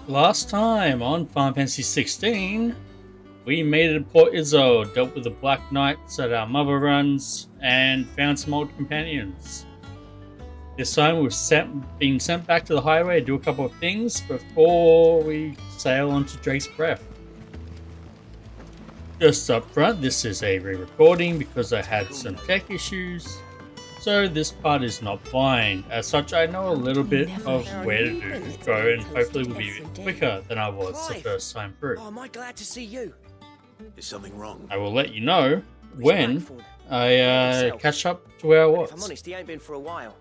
Last time on Final Fantasy 16, we made it to Port Izzo, dealt with the Black Knights that our mother runs, and found some old companions. This time being sent back to the highway to do a couple of things before we sail onto Drake's Breath. Just up front, this is a re-recording because I had some tech issues, so this part is not blind. As such, I know a little bit of where to go and hopefully will be a bit quicker than I was the first time through. Oh, am I glad to see you? Is something wrong? I will let you know when I catch up to where I was. If I'm honest, he ain't been for a while.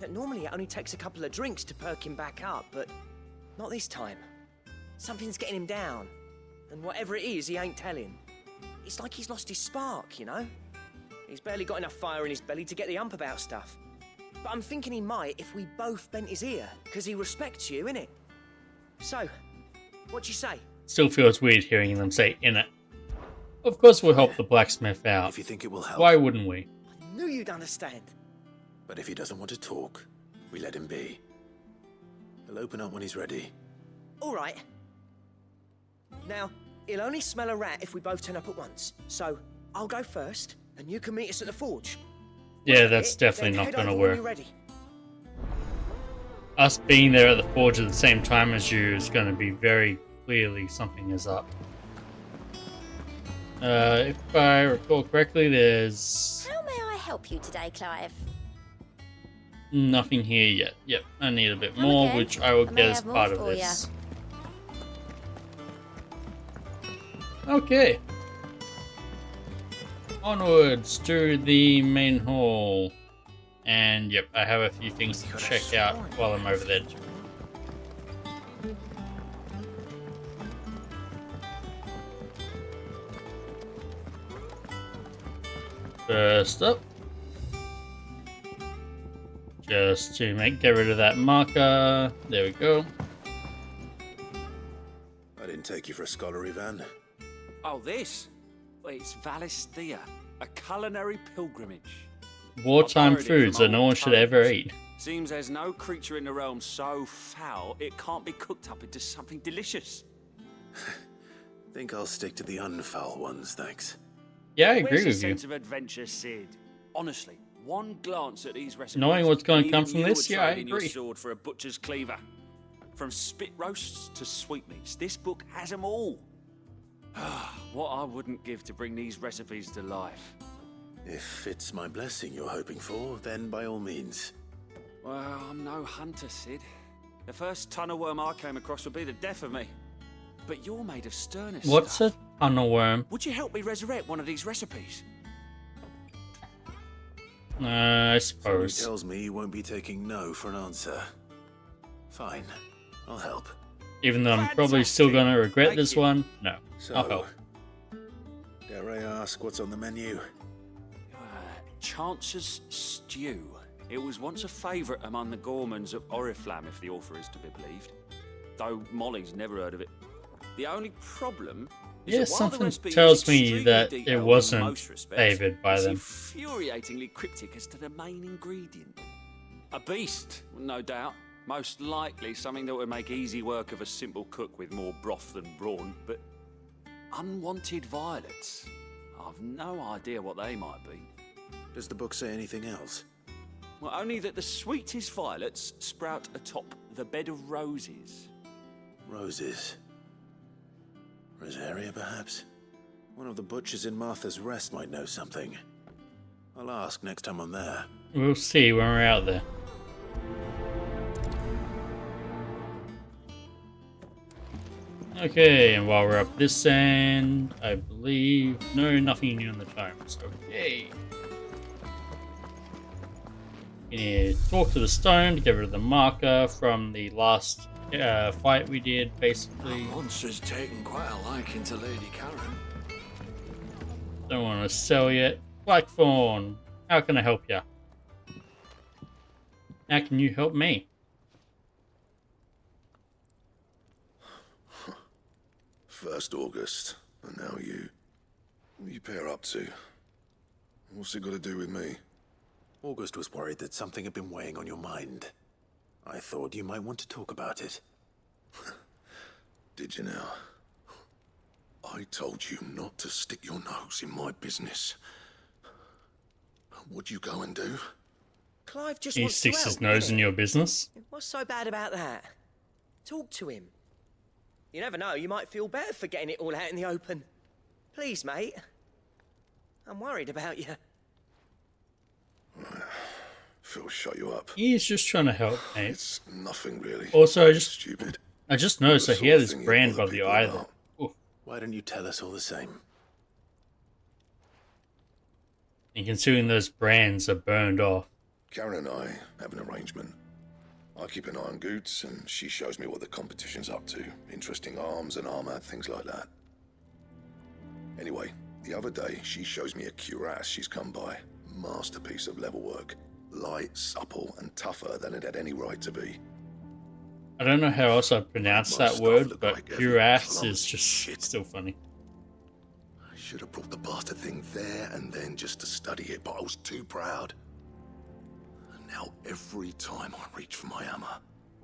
Normally it only takes a couple of drinks to perk him back up, but not this time. Something's getting him down, and whatever it is, he ain't telling. It's like he's lost his spark, you know? He's barely got enough fire in his belly to get the ump about stuff. But I'm thinking he might if we both bent his ear, because he respects you, innit? So, what you say? Still feels weird hearing them say "in it." Of course we'll help the blacksmith out. If you think it will help. Why wouldn't we? I knew you'd understand. But if he doesn't want to talk, we let him be. He'll open up when he's ready. All right. Now, he'll only smell a rat if we both turn up at once. So, I'll go first, and you can meet us at the forge. Yeah, that's definitely not going to work. Ready. Us being there at the forge at the same time as you is going to be very clearly something is up. If I recall correctly, there's How may I help you today, Clive? nothing here yet. Yep, I need a bit Come more, again. which I will I may get as have more part of for this. Okay. Onwards to the main hall. And yep, I have a few things to check out while I'm over there. First up, just to get rid of that marker. There we go. I didn't take you for a scholar, Ivan. Oh, this? Well, it's Valisthea, a culinary pilgrimage. Wartime I borrowed it foods from that no old one should ever Tolkien's. eat. Seems there's no creature in the realm so foul it can't be cooked up into something delicious. Think I'll stick to the unfoul ones, thanks. Yeah, I Where's agree your with you. sense of adventure, Sid? Honestly, one glance at these recipes. Knowing what's going to come even from you this, would yeah, I trade in your agree. sword for a butcher's cleaver. From spit roasts to sweetmeats, this book has them all. What I wouldn't give to bring these recipes to life. If it's my blessing you're hoping for, then by all means. Well, I'm no hunter, Sid. The first tunnel worm I came across would be the death of me. But you're made of sternness. What's a tunnel worm? Would you help me resurrect one of these recipes? I He suppose. tells me he won't be taking no for an answer. Fine, I'll help. Even though I'm probably still going to regret Thank this you. one, no. So, I'll help. dare I ask what's on the menu? Chance's Stew. It was once a favourite among the gourmands of Oriflamme, if the author is to be believed. Though Molly's never heard of it. The only problem is Yeah, that while the something recipe is tells me extremely that it detailed in wasn't most respects, favoured by it's them. infuriatingly cryptic as to the main ingredient. A beast, no doubt. Most likely something that would make easy work of a simple cook with more broth than brawn, but unwanted violets. I've no idea what they might be. Does the book say anything else? Well, only that the sweetest violets sprout atop the bed of roses. Roses. Rosaria, perhaps? One of the butchers in Martha's Rest might know something. I'll ask next time I'm there. We'll see when we're out there. Okay, and while we're up this end, I believe... No, nothing new on the tome, so yay! You need to talk to the stone to get rid of the marker from the last fight we did, basically. Monster's taken quite a liking to Lady Karen. Don't want to sell yet. Blackthorn, how can I help you? How can you help me? First August, and now you. What are you pair up to? What's it got to do with me? August was worried that something had been weighing on your mind. I thought you might want to talk about it. Did you now? I told you not to stick your nose in my business. What'd you go and do? Clive just He wants to sticks his help, nose innit? in your business. What's so bad about that? Talk to him. You never know, you might feel better for getting it all out in the open. Please, mate. I'm worried about you. Phil shut you up. He's just trying to help, mate. It's nothing really. Also, Stupid. I just noticed that he The had sort of his thing you brand bother above the people eye about. there. Ooh. Why don't you tell us all the same? And considering those brands are burned off. Karen and I have an arrangement. I keep an eye on Goots, and she shows me what the competition's up to. Interesting arms and armor, things like that. Anyway, the other day, she shows me a cuirass she's come by. Masterpiece of level work. Light, supple, and tougher than it had any right to be. I don't know how else I'd pronounce My that stuff word, looked but like every cuirass clump is just shit. still funny. I should have brought the bastard thing there and then just to study it, but I was too proud. And now every time I reach for my hammer,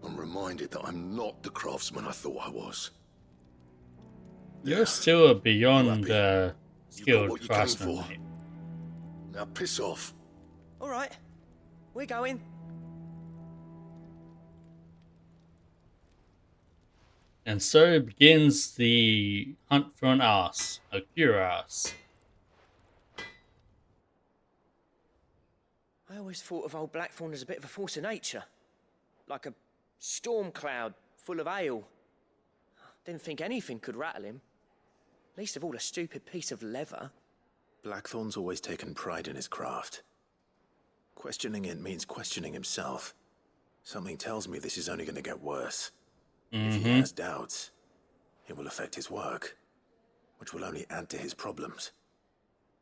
I'm reminded that I'm not the craftsman I thought I was. You're still a beyond You got skilled what you came craftsman, for. mate. Now piss off. All right, we're going. And so begins the hunt for an ass, a cuirass. I always thought of old Blackthorn as a bit of a force of nature. Like a storm cloud full of ale. Didn't think anything could rattle him. Least of all a stupid piece of leather. Blackthorn's always taken pride in his craft. Questioning it means questioning himself. Something tells me this is only going to get worse. If he has doubts, it will affect his work, which will only add to his problems.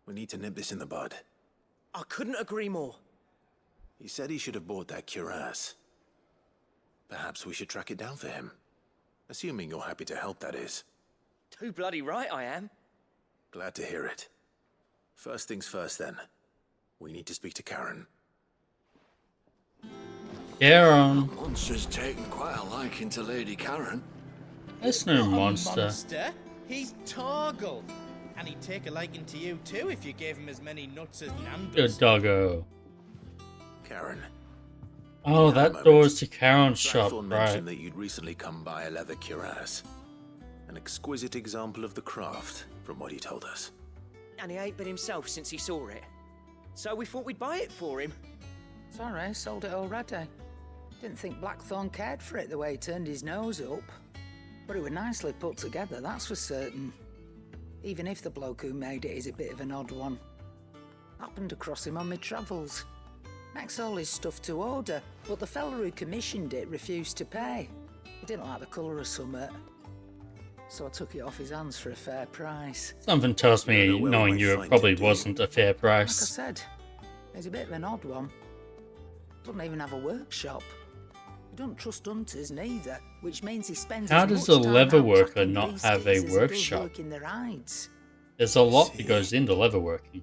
We need to nip this in the bud. I couldn't agree more. He said he should have bought that cuirass. Perhaps we should track it down for him. Assuming you're happy to help, that is. Too bloody right I am. Glad to hear it. First things first, then. We need to speak to Karen. Karen. Monster's taken quite a liking to Lady Karen. That's no Not a monster. He's Torgal. And he'd take a liking to you too if you gave him as many nuts as Nan Good does. doggo. Karen. Oh, Now a that moment. door's to Karen's shop, Blackthorn right? mentioned that you'd recently come by a leather cuirass. An exquisite example of the craft, from what he told us. And he ain't been himself since he saw it. So we thought we'd buy it for him. Sorry, sold it already. Didn't think Blackthorn cared for it the way he turned his nose up. But it was nicely put together, that's for certain. Even if the bloke who made it is a bit of an odd one. Happened across him on my travels. Makes all his stuff to order, but the fella who commissioned it refused to pay. He didn't like the colour of summit. So I took it off his hands for a fair price. Something tells me, You don't know where knowing we you, might it find probably it, do you? wasn't a fair Like I price. said, he's a bit of an odd one. Doesn't even have a workshop. He don't trust hunters neither, which means he spends How as does much a time leather out worker tracking not beasties have a as he does workshop? working their hides. There's a lot See. that goes into leatherworking.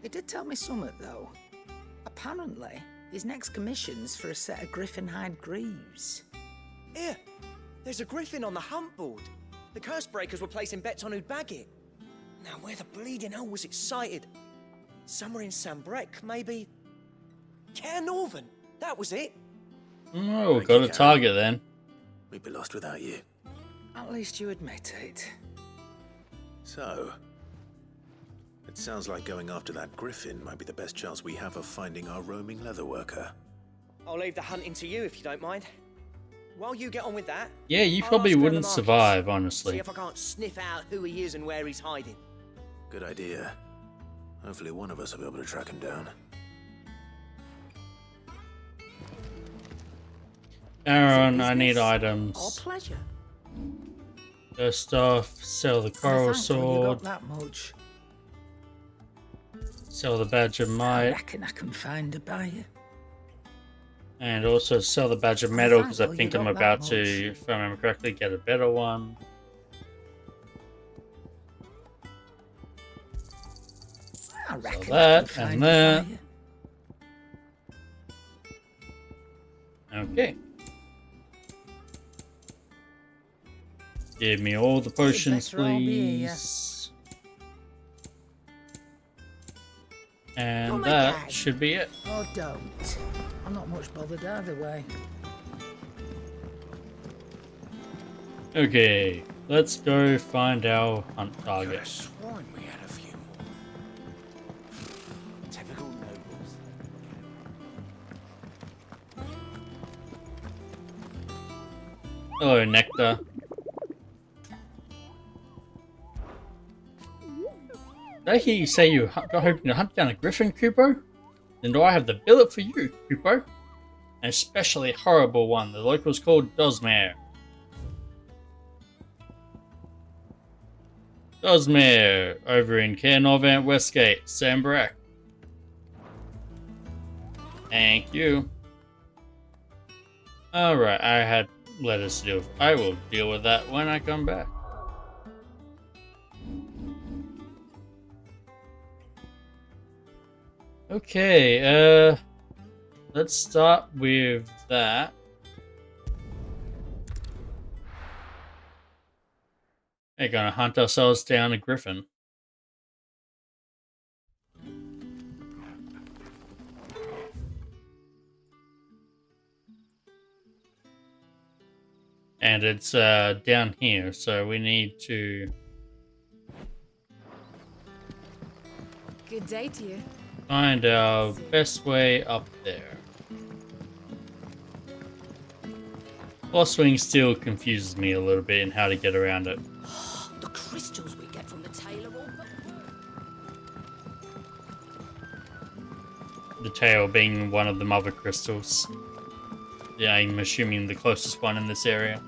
He did tell me something though. Apparently, his next commission's for a set of Griffin hide greaves. Here, there's a Griffin on the hunt board. The curse breakers were placing bets on who'd bag it. Now, where the bleeding hell was it sighted? Somewhere in Sambrec, maybe? Care Northern, that was it. Oh, Thank got you, a Karen. target then. We'd be lost without you. At least you admit it. So, it sounds like going after that Griffin might be the best chance we have of finding our roaming leatherworker. I'll leave the hunting to you if you don't mind. While you get on with that, Yeah, you I'll probably ask around the wouldn't markets, survive, see honestly. if I can't sniff out who he is and where he's hiding. Good idea. Hopefully one of us will be able to track him down. Aaron, I need Business Or items. pleasure. First off, sell the coral Thankful you sword, got that much. sell the badge of I might, reckon I can find a buyer. and also sell the badge of metal because I thankful you think I'm got that about much. to, if I remember correctly, get a better one. I reckon that I can and find that. a buyer. Okay. Give me all the potions, better I'll be here. please. And Come that again. should be it. Oh, don't. I'm not much bothered either way. Okay, let's go find our hunt Could target. have sworn we had a few more. Typical nobles. Hello, Nectar. Did I hear you say you got hoping to hunt down a Griffin, Kupo? Then do I have the billet for you, Kupo? An especially horrible one the locals call Dosmere. Dosmere, over in Cair Norvant Westgate, Sambrack. Thank you. Alright, I had letters to deal with. I will deal with that when I come back. Okay, let's start with that. We're gonna hunt ourselves down a Griffin. And it's down here, so we need to Good day to you. find our best way up there. Bosswing still confuses me a little bit in how to get around it. The crystals we get from the tailor all but The tail being one of the mother crystals. Yeah, I'm assuming the closest one in this area.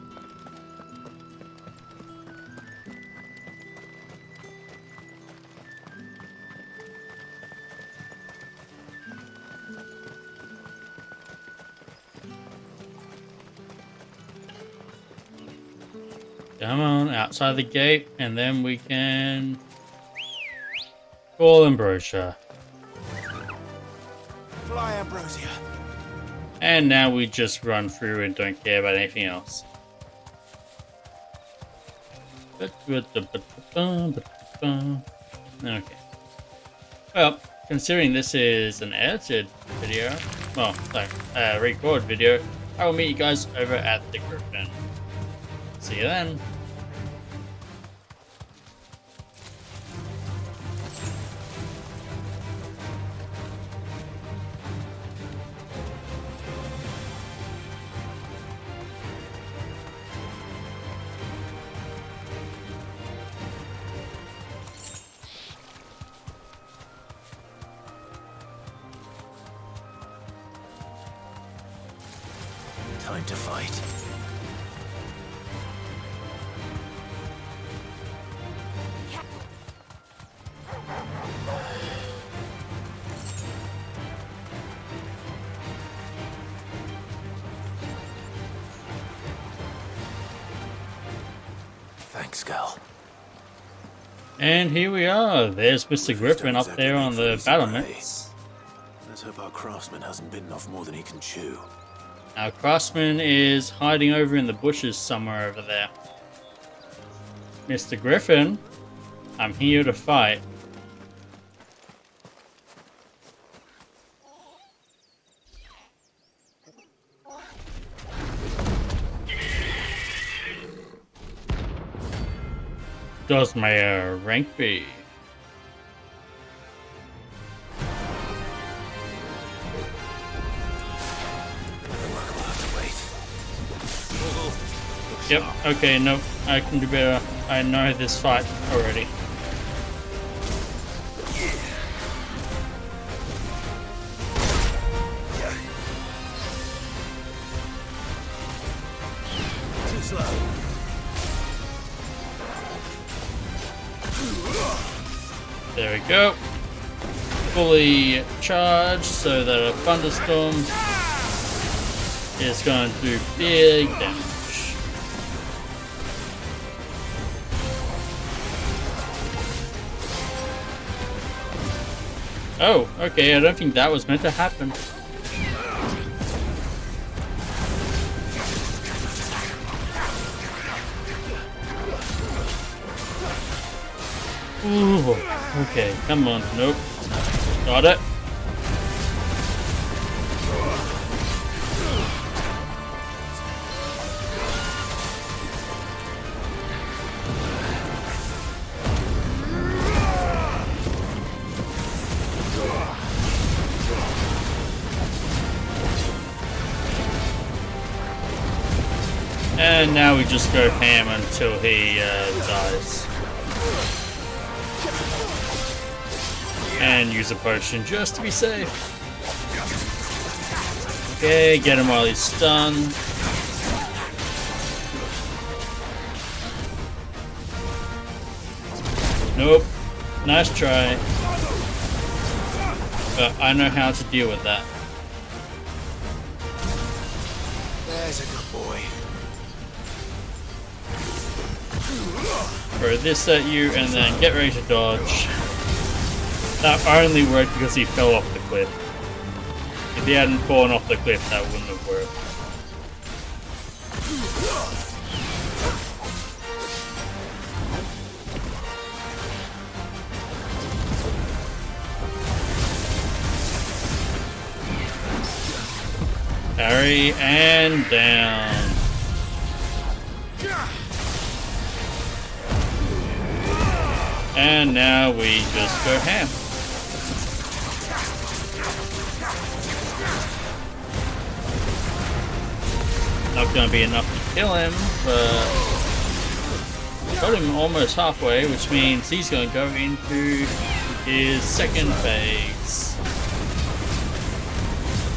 Come on, outside the gate, and then we can call Ambrosia. Fly, Ambrosia. And now we just run through and don't care about anything else. Okay. Well, considering this is an edited video, well, sorry, record video, I will meet you guys over at the Griffin. See you then. Time to fight. Thanks, girl. And here we are. There's Mr. Griffin up there on the battlements. Let's hope our craftsman hasn't bitten off more than he can chew. Our craftsman is hiding over in the bushes somewhere over there. Mr. Griffin, I'm here to fight. Does my rank be? Yep, okay, nope, I can do better. I know this fight already. Too slow. There we go. Fully charged so that a thunderstorm is going to do big damage. Oh, okay, I don't think that was meant to happen. Ooh, okay, come on. Nope. Got it. And now we just go ham until he dies. And use a potion just to be safe. Okay, get him while he's stunned. Nope. Nice try. But I know how to deal with that. There's a good boy. Throw this at you and then get ready to dodge. That only worked because he fell off the cliff. If he hadn't fallen off the cliff, that wouldn't have worked. Parry and down. And now we just go ham. Not gonna be enough to kill him, but got him almost halfway, which means he's gonna go into his second phase.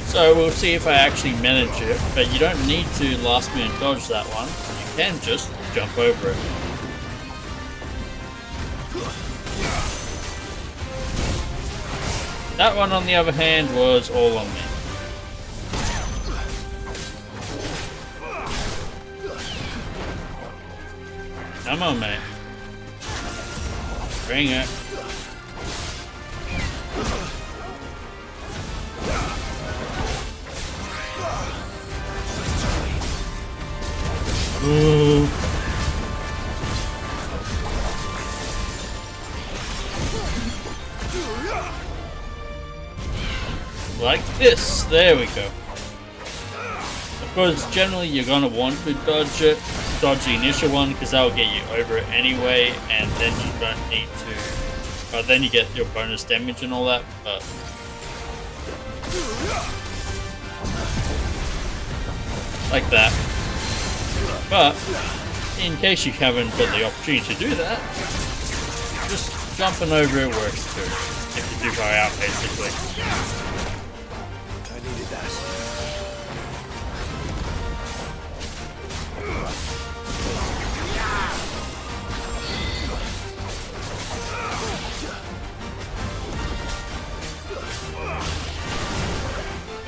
So we'll see if I actually manage it, but you don't need to last minute dodge that one. You can just jump over it. That one, on the other hand, was all on me. Come on, mate. Bring it. Ooh. Like this. There we go. Of course, generally you're gonna want to dodge it, dodge the initial one, because that will get you over it anyway, and then you don't need to. Then you get your bonus damage and all that. But like that. But in case you haven't got the opportunity to do that, just jumping over it works too. If you do far out, basically. I needed that.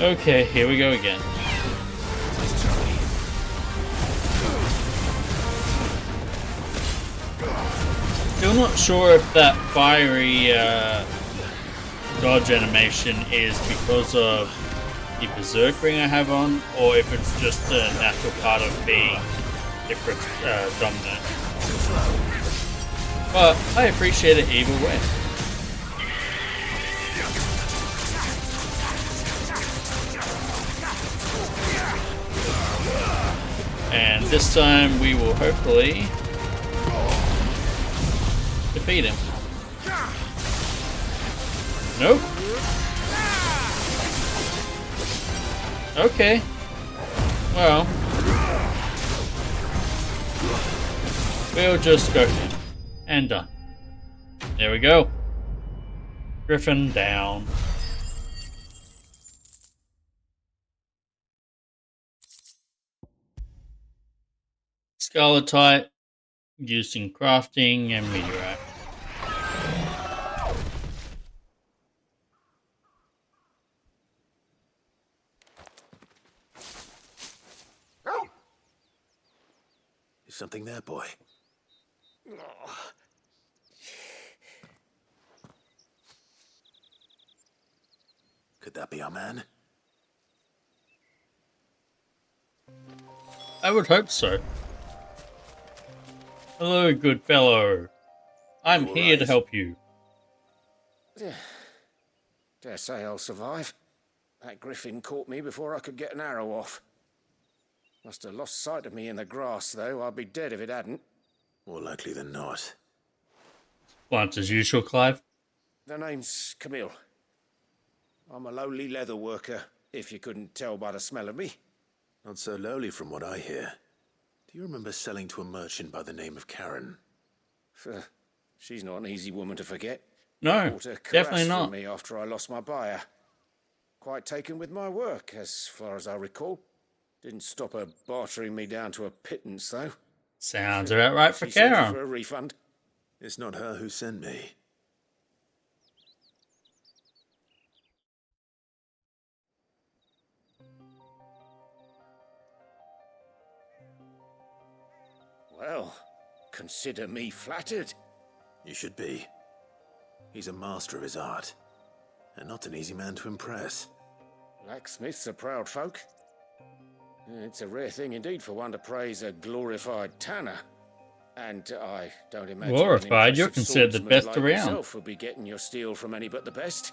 Okay, here we go again. Still not sure if that fiery dodge animation is because of the berserk ring I have on, or if it's just a natural part of being dominant. But I appreciate it either way. And this time we will hopefully defeat him. Nope. Okay. Well, we'll just go in. And done. There we go. Griffin down. Scarletite used in crafting and meteorite. Is something there, boy? Could that be our man? I would hope so. Hello, good fellow. I'm You here to alright? help you. Dare say I'll survive. That Griffin caught me before I could get an arrow off. Must have lost sight of me in the grass, though. I'd be dead if it hadn't. More likely than not. Once as usual, Clive. The name's Camille. I'm a lowly leather worker, if you couldn't tell by the smell of me. Not so lowly from what I hear. Do you remember selling to a merchant by the name of Karen? She's not an easy woman to forget. No, Bought a definitely cuirass not. from me after I lost my buyer. Quite taken with my work, as far as I recall. Didn't stop her bartering me down to a pittance, though. Sounds about right for She sent me Karen. for a refund. It's not her who sent me. Well, consider me flattered. You should be. He's a master of his art, and not an easy man to impress. Blacksmiths are proud folk. It's a rare thing indeed for one to praise a glorified tanner. And I don't imagine Glorified? an You're impressive considered the swordsman best like around. yourself would be getting your steel from any but the best.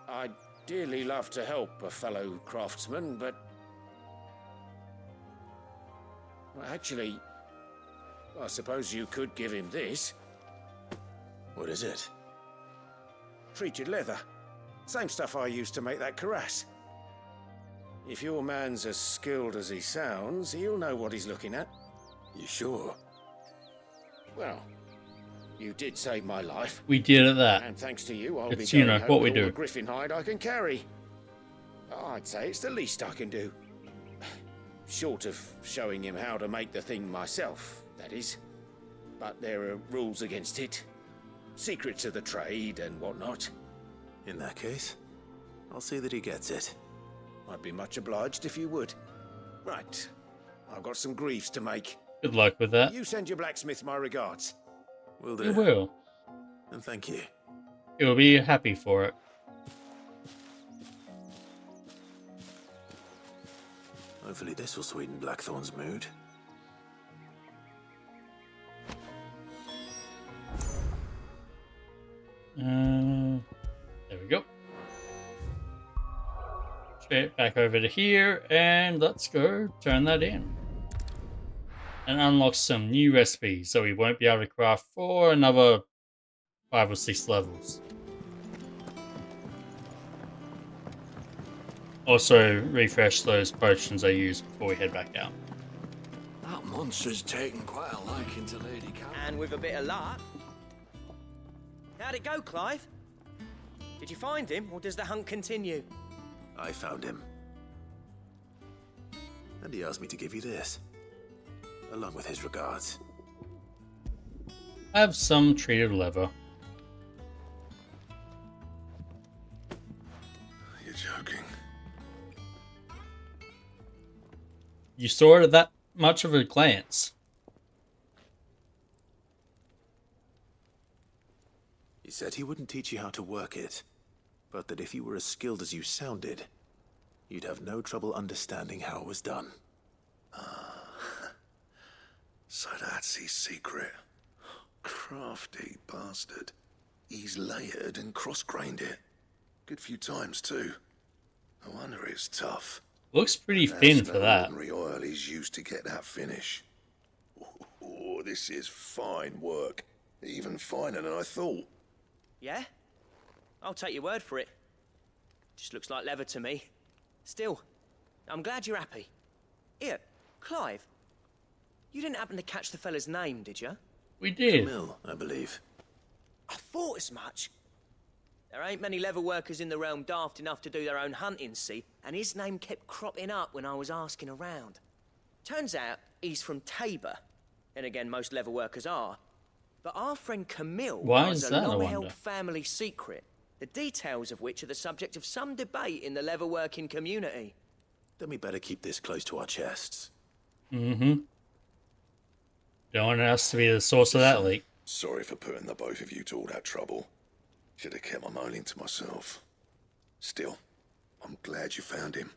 I'd dearly love to help a fellow craftsman, but... Well, actually, I suppose you could give him this. What is it? Treated leather. Same stuff I used to make that cuirass. If your man's as skilled as he sounds, he'll know what he's looking at. You sure? Well, you did save my life. We did at that. And thanks to you, I'll It's, be you going know, home what we with all do. the Griffin hide I can carry. I'd say it's the least I can do. Short of showing him how to make the thing myself, that is. But there are rules against it. Secrets of the trade and whatnot. In that case, I'll see that he gets it. I'd be much obliged if you would. Right. I've got some greaves to make. Good luck with that. You send your blacksmith my regards. Will do. You will. And thank you. You'll be happy for it. Hopefully this will sweeten Blackthorn's mood. There we go. Straight back over to here, and let's go turn that in. And unlock some new recipes, so we won't be able to craft for another 5 or 6 levels. Also, refresh those potions I used before we head back out. That monster's taken quite a liking to Lady Karen. And with a bit of luck. How'd it go, Clive? Did you find him, or does the hunt continue? I found him. And he asked me to give you this, along with his regards. Have some treated leather. You're joking. You saw it at that much of a glance. He said he wouldn't teach you how to work it, but that if you were as skilled as you sounded, you'd have no trouble understanding how it was done. So that's his secret. Crafty bastard. He's layered and cross-grained it. Good few times, too. No wonder it's tough. Looks pretty That's thin no for that. ordinary oil he's used to get that finish. Oh, this is fine work. Even finer than I thought. Yeah? I'll take your word for it. Just looks like leather to me. Still, I'm glad you're happy. Here, Clive. You didn't happen to catch the fella's name, did you? We did. Camille, I believe. I thought as much. There ain't many leather workers in the realm daft enough to do their own hunting, see? And his name kept cropping up when I was asking around. Turns out he's from Tabor. And again, most leather workers are. But our friend Camille Why has is a that, I long-held wonder? family secret, the details of which are the subject of some debate in the leather-working community. Then we better keep this close to our chests. Mm-hmm. Don't want us to be the source of that leak. Sorry for putting the both of you to all that trouble. Should have kept my moaning to myself. Still, I'm glad you found him.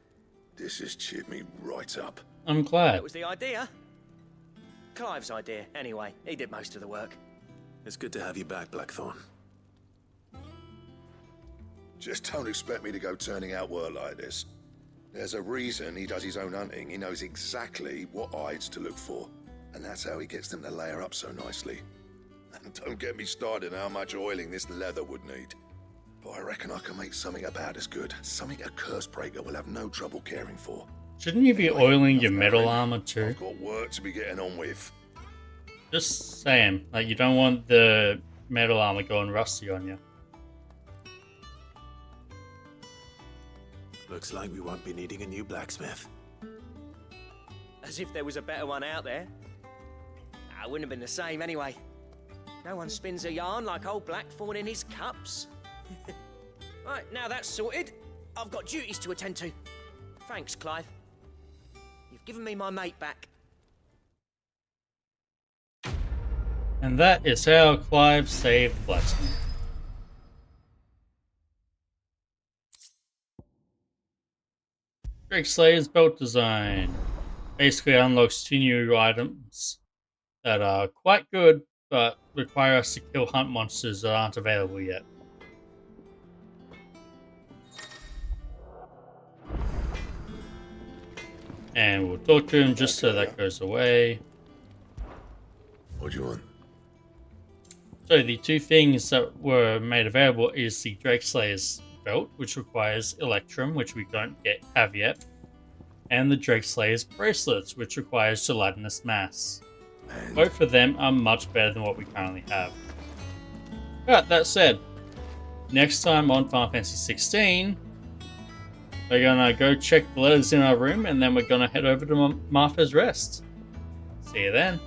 This has cheered me right up. I'm glad. That was the idea. Clive's idea, anyway. He did most of the work. It's good to have you back, Blackthorn. Just don't expect me to go turning out work like this. There's a reason he does his own hunting. He knows exactly what hides to look for. And that's how he gets them to layer up so nicely. And don't get me started on how much oiling this leather would need. But I reckon I can make something about as good. Something a curse breaker will have no trouble caring for. Shouldn't you be oiling your metal armor too? I've got work to be getting on with. Just saying, like, you don't want the metal armor going rusty on you. Looks like we won't be needing a new blacksmith. As if there was a better one out there. It wouldn't have been the same anyway. No one spins a yarn like old Blackthorn in his cups. Right, now that's sorted, I've got duties to attend to. Thanks, Clive. You've given me my mate back. And that is how Clive saved Blacksmith. Drake Slayer's belt design basically unlocks 2 new items that are quite good, but require us to kill hunt monsters that aren't available yet. And we'll talk to him just so that goes away. What do you want? So the 2 things that were made available is the Drake Slayer's belt, which requires Electrum, which we don't have yet, and the Drake Slayer's bracelets, which requires gelatinous mass. Both of them are much better than what we currently have. But that said, next time on Final Fantasy 16, we're gonna go check the letters in our room, and then we're gonna head over to Martha's Rest. See you then.